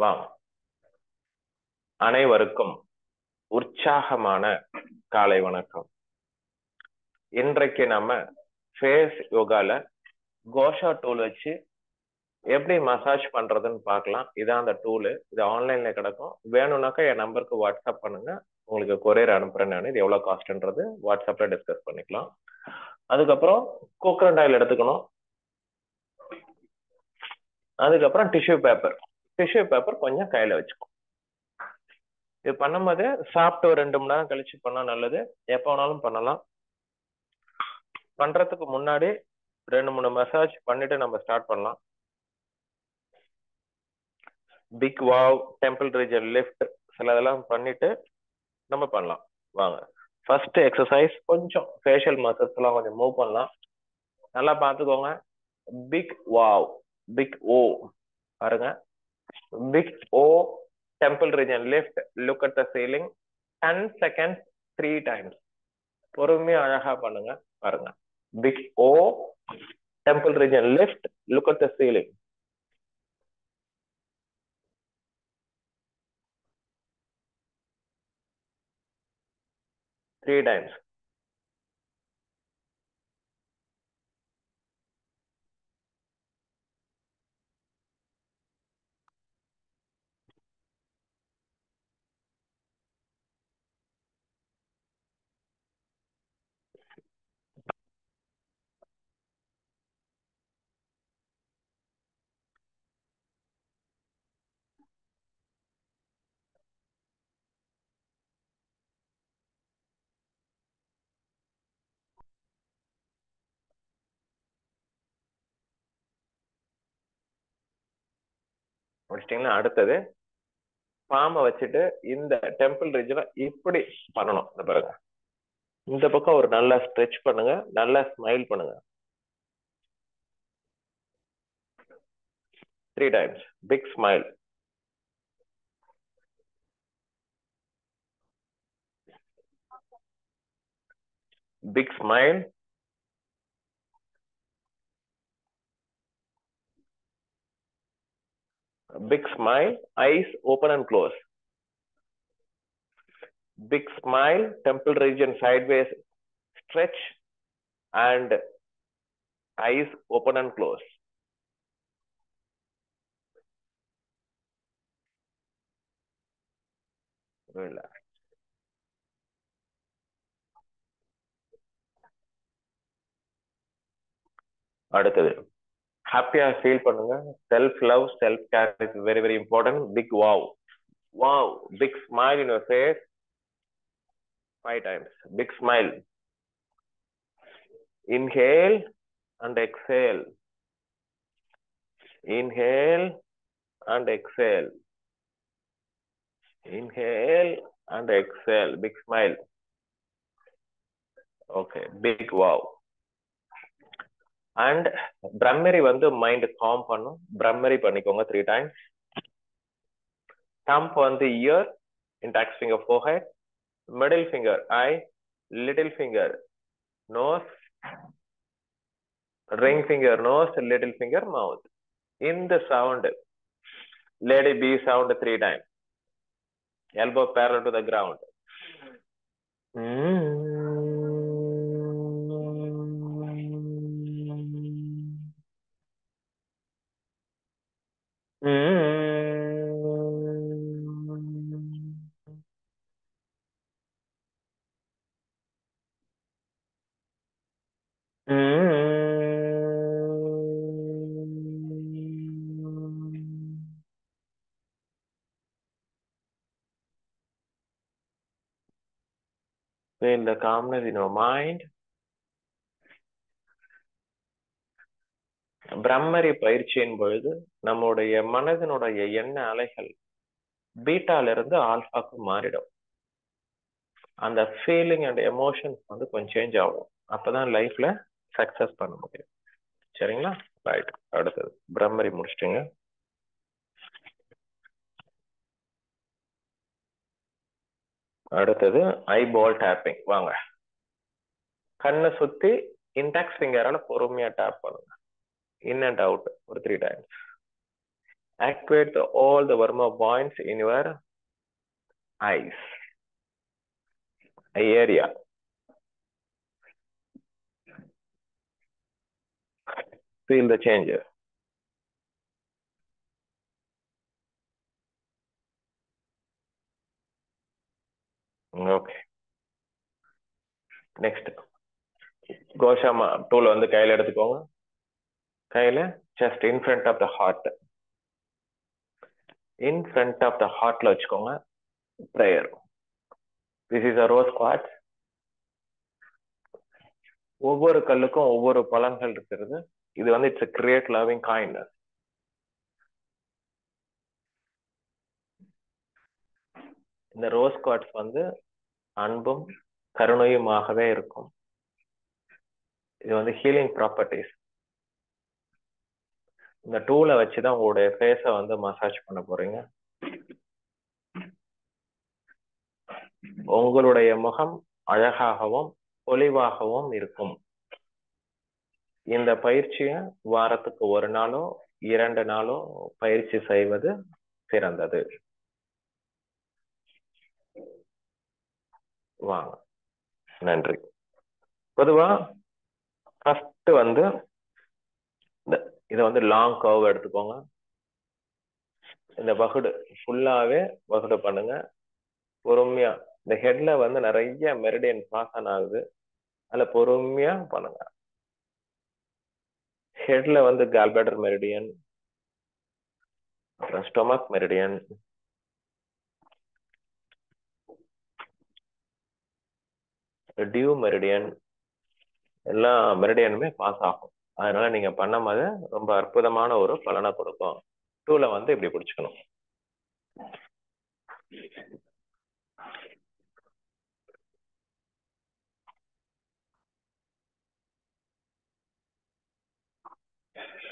வாங்க. அனைவருக்கும் உற்சாகமான காலை வணக்கம். இன்றைக்கு நம்ம ஃபேஸ் யோகால கோஷா டூல் வச்சு எப்படி மசாஜ் பண்றதுன்னு பார்க்கலாம். இதான் அந்த டூலு. இது ஆன்லைன்ல கிடக்கும். வேணும்னாக்கா என் நம்பருக்கு வாட்ஸ்அப் பண்ணுங்க. உங்களுக்கு கொரியர் அனுப்புறேன். நான் இது எவ்வளவு காஸ்ட்ன்றது வாட்ஸ்அப்ல டிஸ்கஸ் பண்ணிக்கலாம். அதுக்கப்புறம் கோகனட் ஆயில் எடுத்துக்கணும். அதுக்கப்புறம் டிஷ்யூ பேப்பர் கொஞ்சம் கையில வச்சுக்கணும். இது பண்ணும்போது சாப்பிட்டு ஒரு 2 மணி நேரம் கழிச்சு பண்ணா நல்லது. எப்ப வேணாலும் பண்ணலாம். பண்றதுக்கு முன்னாடி 2-3 மசாஜ் பண்ணிட்டு நம்ம ஸ்டார்ட் பண்ணலாம். Big wow, temple region lift சிலதெல்லாம் பண்ணிட்டு நம்ம பண்ணலாம். வாங்க. ஃபர்ஸ்ட் எக்ஸசைஸ் கொஞ்சம் ஃபேஷியல் மசில்ஸ் எல்லாம் கொஞ்சம் மூவ் பண்ணலாம். நல்லா பார்த்துக்கோங்க. பிக் வாவ், பிக் ஓ பாருங்க. Big O, temple region lift, look at the ceiling 10 seconds 3 times. பொறுமையா அழகா பண்ணுங்க. பாருங்க. Big O, temple region lift, look at the ceiling. Three times. முடிச்சிட்டீங்கன்னா அடுத்தது பாம்பை வச்சுட்டு இந்த டெம்பிள் ரீஜனை இப்படி பண்ணணும். பாருங்க. இந்த பக்கம் ஒரு நல்லா ஸ்ட்ரெச் பண்ணுங்க. நல்லா ஸ்மைல் பண்ணுங்க. 3 times. Big smile. Big smile. Big smile. Eyes open and close. Big smile. Temple region sideways stretch and eyes open and close. Relax. அடுத்தது ஹாப்பியா ஃபீல் பண்ணுங்க. Self love, self care is very very important. Big wow, wow, big smile in your face 5 times. Big smile. Inhale and exhale. Inhale and exhale. Inhale and exhale. Big smile. Okay. Big wow. And Brahmari வந்து mind com பண்ணும். Brahmari பண்ணிக்கோங்க 3 times. Thumb வந்து ear, index finger forehead, middle finger eye, little finger nose, ring finger nose, little finger mouth. In the sound, lady B sound 3 times. Elbow parallel to the ground. Feel the calmness in your mind. Bhramari பயிற்சியின் பொழுது நம்முடைய மனதினுடைய எண்ண அலைகள் பீட்டால இருந்து ஆல்பாக்கு மாறிடும். அந்த feeling and emotions வந்து கொஞ்சம் சேஞ்ச் ஆகும். அப்பதான் லைஃப்ல சக்சஸ் பண்ண முடியும். சரிங்களா? ரைட். அடுத்தது பிரம்மரி முடிச்சிட்டுங்க. அடுத்தது ஐபால் டேப்பிங். வாங்க. கண்ணை சுத்தி இன்டெக்ஸ் ஃபிங்கரால பொறுமையா டேப் பண்ணுங்க. இன் அண்ட் அவுட் ஒரு 3 times. Activate all the Verma points in your eyes area. Feel the changes. Okay. Next. கோஷாமா டூல் வந்து கையில எடுத்துக்கோங்க. கையில just in front of the heart. In front of the heartல வச்சுக்கோங்க. Prayer. This is a rose quartz. ஒவ்வொரு கல்லுக்கும் ஒவ்வொரு பலன்கள் இருக்கிறது. இது வந்து இட்ஸ் கிரியேட் லவ்விங் கைண்ட்னஸ். இந்த ரோஸ் குவார்ட்ஸ் வந்து அன்பும் கருணையுமாகவே இருக்கும். இது வந்து ஹீலிங் ப்ராப்பர்ட்டிஸ். இந்த டூலை வச்சுதான் உங்களுடைய ஃபேஸை வந்து மசாஜ் பண்ண போறீங்க. உங்களுடைய முகம் அழகாகவும் பொலிவாகவும் இருக்கும். இந்த பயிற்சியை வாரத்துக்கு 1 நாளோ 2 நாளோ பயிற்சி செய்வது சிறந்தது. வாங்க. நன்றி. பொதுவா ஃபர்ஸ்ட் வந்து இதை வந்து லாங் கர்வ் எடுத்துக்கோங்க. இந்த வகுடு ஃபுல்லாவே வகுடு பண்ணுங்க. பொறுமையா இந்த ஹெட்ல வந்து நிறைய மெரிடியன் பாஸ் ஆகுது. அதுல பொறுமையா பண்ணுங்க. ஹெட்ல வந்து கால்பிளாடர் மெரிடியன், அப்புறம் ஸ்டொமக் மெரிடியன், டியூ மெரிடியன், எல்லா மெரிடியனுமே பாஸ் ஆகும். அதனால நீங்க பண்ணும்போது ரொம்ப அற்புதமான ஒரு பலனை கொடுக்கும். டூலை வந்து இப்படி பிடிச்சுக்கணும்.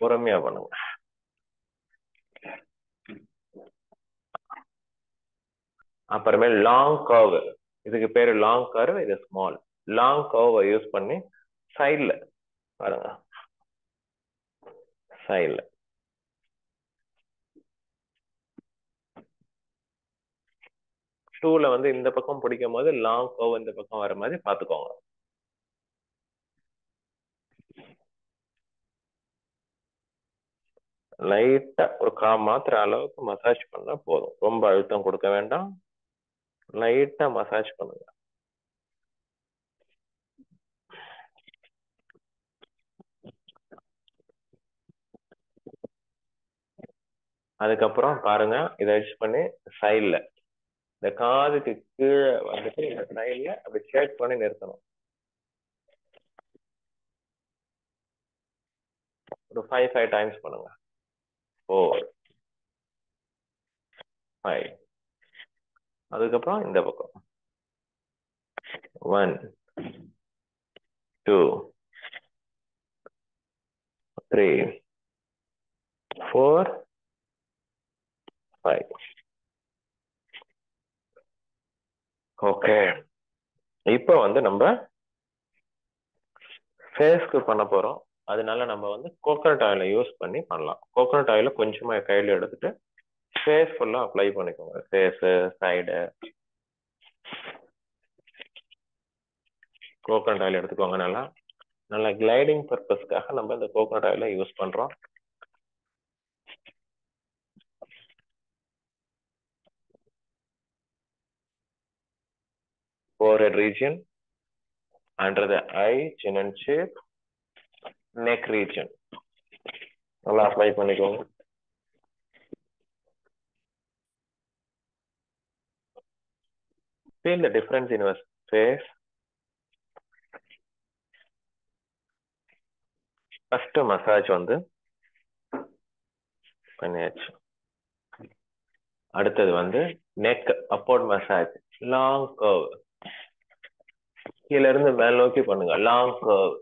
பொறுமையா பண்ணுங்க. அப்புறமே லாங் கர்வ், இதுக்கு பேரு லாங் கர்வ், இது ஸ்மால். லாங் கர்வை யூஸ் பண்ணி சைட்ல பாருங்க. சைட்ல டூல வந்து இந்த பக்கம் பிடிக்கும் போது லாங் கர்வ் இந்த பக்கம் வர மாதிரி பாத்துக்கோங்க. லைட்டா ஒரு மாத்திர அளவுக்கு மசாஜ் பண்ணா போதும். ரொம்ப அழுத்தம் கொடுக்க வேண்டாம். லைட்டா மசாஜ் பண்ணுங்க. அதுக்கப்புறம் பாருங்க, இதை யூஸ் பண்ணி சைட்ல இந்த காதுக்கு கீழே வந்துட்டு இந்த சைட்ல அப்படி ஷேக் பண்ணி நிறுத்தணும். ஒரு 5 டைம்ஸ் பண்ணுங்க. 4 5. அதுக்கப்புறம் இந்த பக்கம் 1 2 3 4 5. ஓகே. இப்போ வந்து நம்ம ஃபேஸ்க்கு பண்ண போறோம். அதனால நம்ம வந்து கோகனட் ஆயிலை யூஸ் பண்ணி பண்ணலாம். கோகனட் ஆயிலை கொஞ்சமா கையில எடுத்துட்டு ஃபேஸ் ஃபுல்லா அப்ளை பண்ணிக்கோங்க. ஃபேஸ் சைடு கோகனட் ஆயில் எடுத்துக்கோங்க. நல்லா நல்லா கிளைடிங் பர்பஸ்க்காக நம்ம இந்த கோகனட் ஆயிலை யூஸ் பண்றோம். forehead region, under the eye, chin and cheek, neck region நல்லா அப்ளை பண்ணிக்கோங்க. Feel the difference in your face. First massage வந்து பண்ணியாச்சு. அடுத்தது வந்து neck upward massage, long curve, கீழ இருந்து மேல் நோக்கி பண்ணுங்க. Long curve.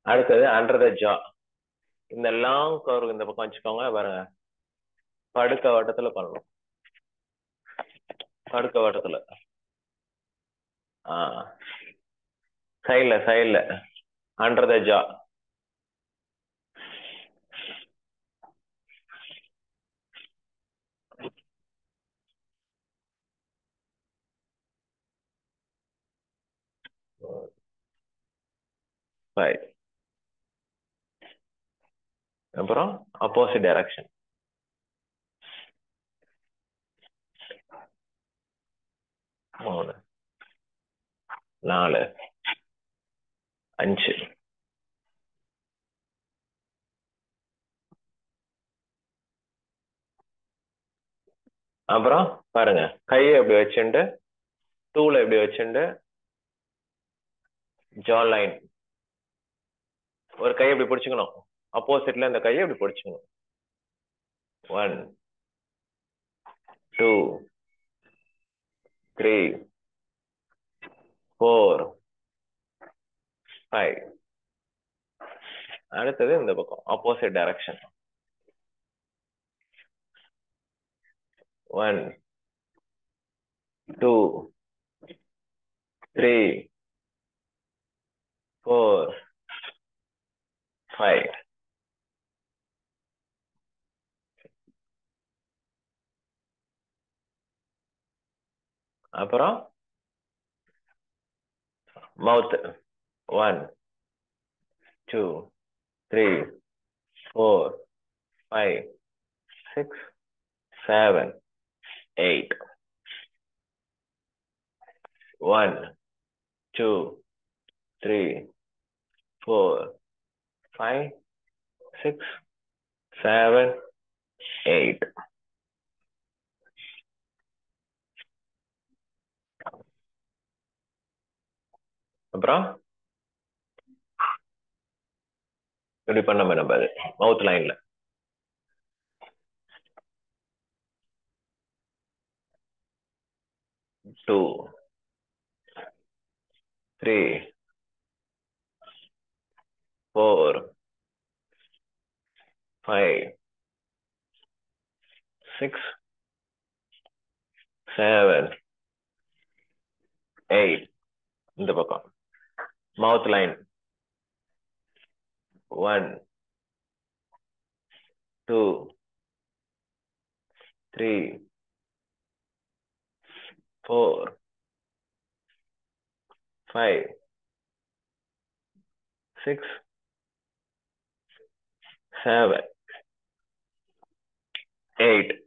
அடுத்தது அண்டர் த ஜா. இந்த லாங் கர்வ் இந்த பக்கம் வச்சுக்கோங்க. பாருங்க, படுக்க வட்டத்துல பண்ணணும். படுக்க வட்டத்துல. சைட்ல அண்டர் த ஜா. ரைட். அப்புறம் ஆப்போசிட் டைரக்ஷன். 3 4 5. அப்புறம் பாருங்க, கையை எப்படி வச்சுட்டு டூல எப்படி வச்சுட்டு ஜா லைன். ஒரு கையை எப்படி பிடிச்சுக்கணும், ஆப்போசிட்ல இந்த கையை எப்படி பிடிச்சுக்கணும். 1 2 3 4 5. அடுத்தது இந்த பக்கம் ஆப்போசிட் டைரக்ஷன். 1 2 3 4 5. அப்புறம் மவுத். 1 2 3 4 5 6 7 8. 1 2 3 4 5 6 7 8. அப்புறம் இப்படி பண்ண நம்ம மவுத் லைன்ல. 2 3 4 5 6 7 8. இந்த பக்கம் மவுத் லைன். 1 2 3 4 5 6 7 8.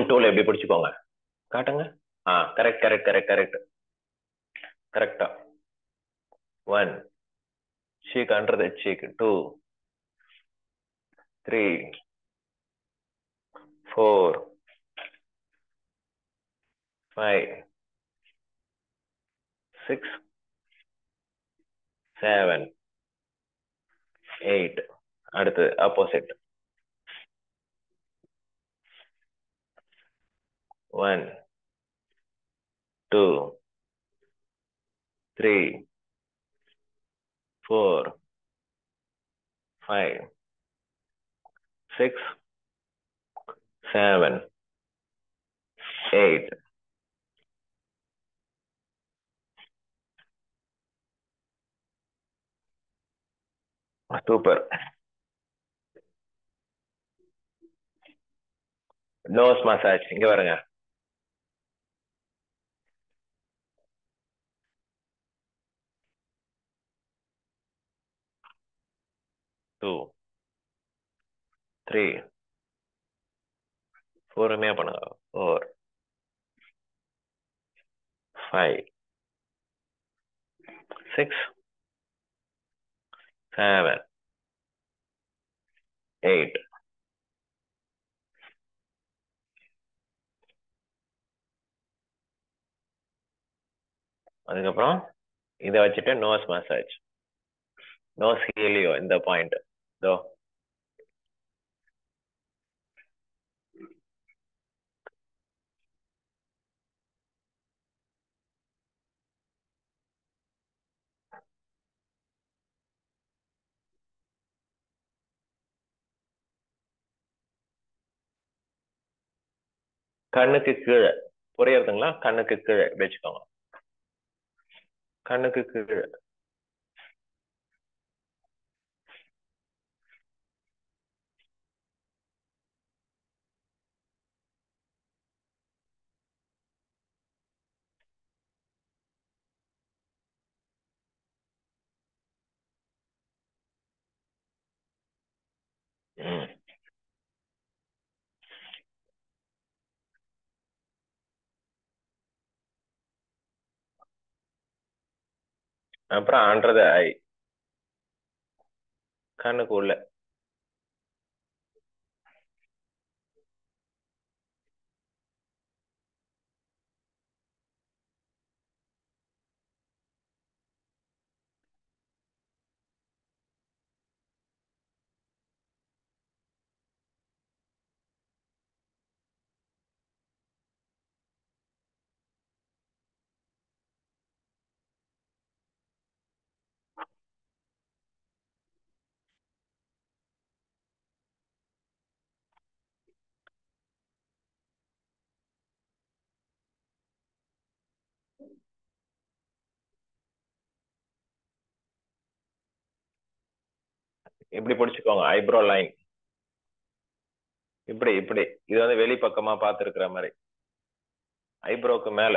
டூல எப்படி பிடிச்சுக்கோங்க, காட்டுங்க. Correct correct correct correct. கரெக்டா. 1 cheek under the cheek. 2 3 4 5 6 7 8. அடுத்து ஆப்போசிட். 1 2 3 4 5 6 7 8. சூப்பர். நோஸ் மசாஜ் இங்க வருங்க. 2 3 பொறுமையா பண்ணுங்க. 4 5 6 7 8. அதுக்கப்புறம் இதை வச்சுட்டு நோஸ் மசாஜ். நோஸ் ஹீலியோ இந்த பாயிண்ட் இதோ. கண்ணுக்கு கீழே புரியுறதுங்களா? கண்ணுக்கு கீழே இப்படி வச்சுக்கோங்க. கண்ணுக்கு கீழே. ம். அப்புறம் அண்டர் த ஐ, கண்ணுக்கு உள்ள. இப்படி பிடிச்சுக்கோங்க ஐப்ரோ லைன். இப்படி இப்படி இது வந்து வெளி பக்கமா பார்த்துருக்கிற மாதிரி ஐப்ரோக்கு மேல.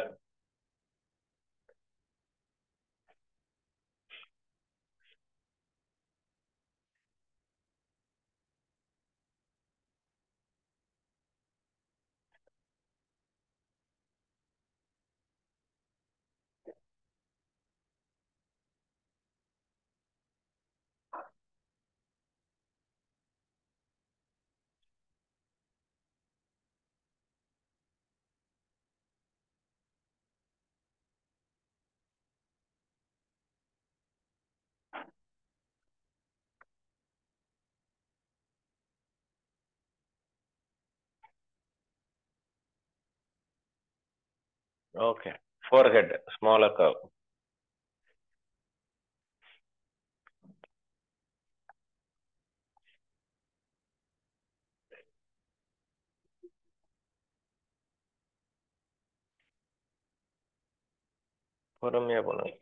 ஓகே. Forehead smaller curve. பொறுமையா பண்ணுங்க.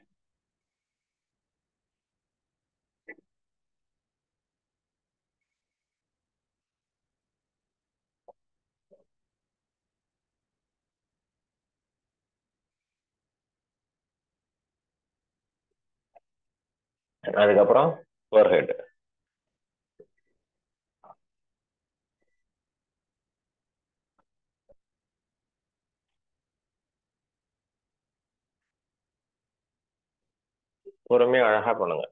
அதுக்கப்புறம் ஃபோர்ஹெட். பொறுமையா அழகா பண்ணுங்க.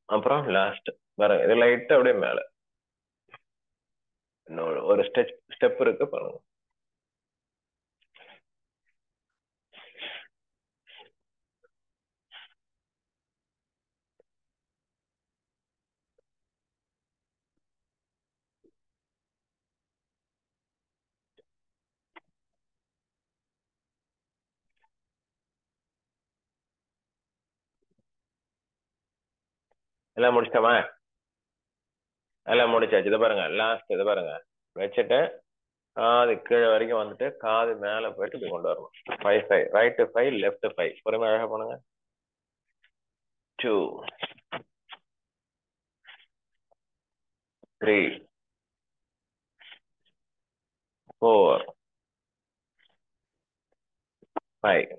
அப்புறம் லாஸ்ட் வேற இது லைட்டா அப்படியே மேல இன்னொரு ஒரு ஸ்டெப் இருக்கு பண்ணுங்க. எல்லாம் முடிச்சிட்டோமா? எல்லாம் முடிச்சாச்சு. இதை பாருங்க லாஸ்ட் இதை பாருங்க வச்சுட்டு காது கீழே வரைக்கும் வந்துட்டு காது மேல போயிட்டு இப்படி கொண்டு வரணும். 5 5 ரைட் 5 லெஃப்ட் 5 பொறுமை அழகா பண்ணுங்க. 2 3 4 5.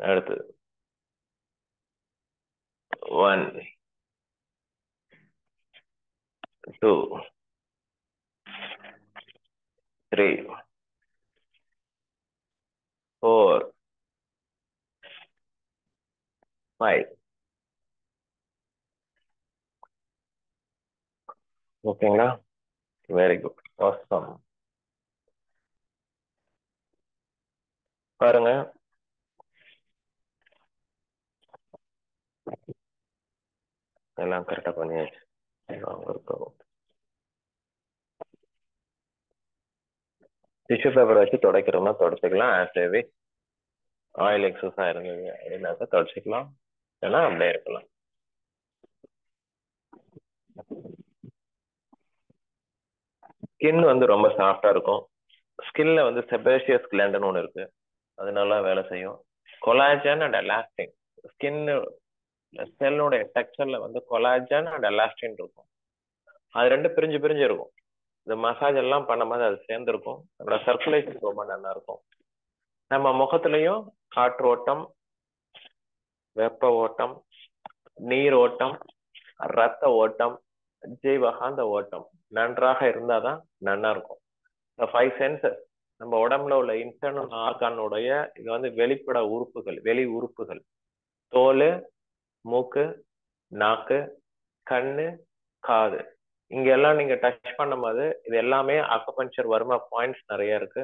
அடுத்து 1 2 3 4 5. ஓகேங்களா? Very good. awesome. பாருங்க, எல்லாம் கரெக்டா பண்ணியாச்சு. டிஷ்யூ பேப்பர் வச்சு துடைக்கிறோம்னா துடைச்சிக்கலாம். ஆஸ் ஆயில் எக்ஸஸா இருந்தது அப்படின்னாக்கா துடைச்சிக்கலாம், ஏன்னா அப்படியே இருக்கலாம். ஸ்கின் வந்து ரொம்ப சாஃப்டா இருக்கும். ஸ்கின்ல வந்து செபேஷியஸ் கிளாண்டுன்னு ஒன்று இருக்கு, அது நல்லா வேலை செய்யும். கொலாஜன் அண்ட் எலாஸ்டின், ஸ்கின் செல்லுடைய டெக்ஸ்சர்ல வந்து கொலாஜன் அண்ட் எலாஸ்டின் இருக்கும். அது ரெண்டு பிரிஞ்சு பிரிஞ்சு இருக்கும். இந்த மசாஜ் எல்லாம் பண்ணும்போது அது சேர்ந்துருக்கும். நம்மளோட சர்க்குலேஷன் ரொம்ப நல்லா இருக்கும். நம்ம முகத்திலையும் காற்று ஓட்டம், வெப்ப ஓட்டம், நீர் ஓட்டம், ரத்த ஓட்டம், ஜீவகாந்த ஓட்டம் நன்றாக இருந்தாதான் நல்லா இருக்கும். இந்த 5 சென்சஸ் நம்ம உடம்புல உள்ள இன்டர்னல் ஆர்கானுடைய இது வந்து வெளிப்புற உறுப்புகள், வெளி உறுப்புகள். தோல், மூக்கு, நாக்கு, கண்ணு, காது, இங்க எல்லாம் நீங்க டச் பண்ணும்போது இது எல்லாமே அக்குபஞ்சர் வர்மா பாயிண்ட்ஸ் நிறைய இருக்கு.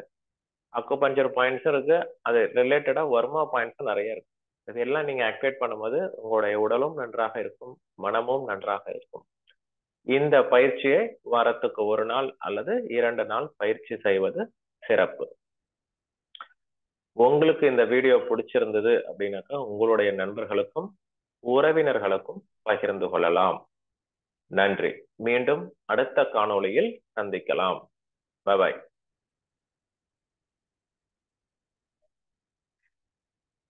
அக்குபஞ்சர் பாயிண்ட்ஸ் இருக்கு, அது ரிலேட்டடா வர்மா பாயிண்ட்ஸ் நிறைய இருக்கு. இதெல்லாம் நீங்க ஆக்டிவேட் பண்ணும்போது உங்களுடைய உடலும் நன்றாக இருக்கும், மனமும் நன்றாக இருக்கும். இந்த பயிற்சியை வாரத்துக்கு 1 நாள் அல்லது 2 நாள் பயிற்சி செய்வது சிறப்பு. உங்களுக்கு இந்த வீடியோ பிடிச்சிருந்தது அப்படின்னாக்கா உங்களுடைய நண்பர்களுக்கும் உறவினர்களுக்கும் பகிர்ந்து கொள்ளலாம். நன்றி. மீண்டும் அடுத்த காணொளியில் சந்திக்கலாம். பாய்.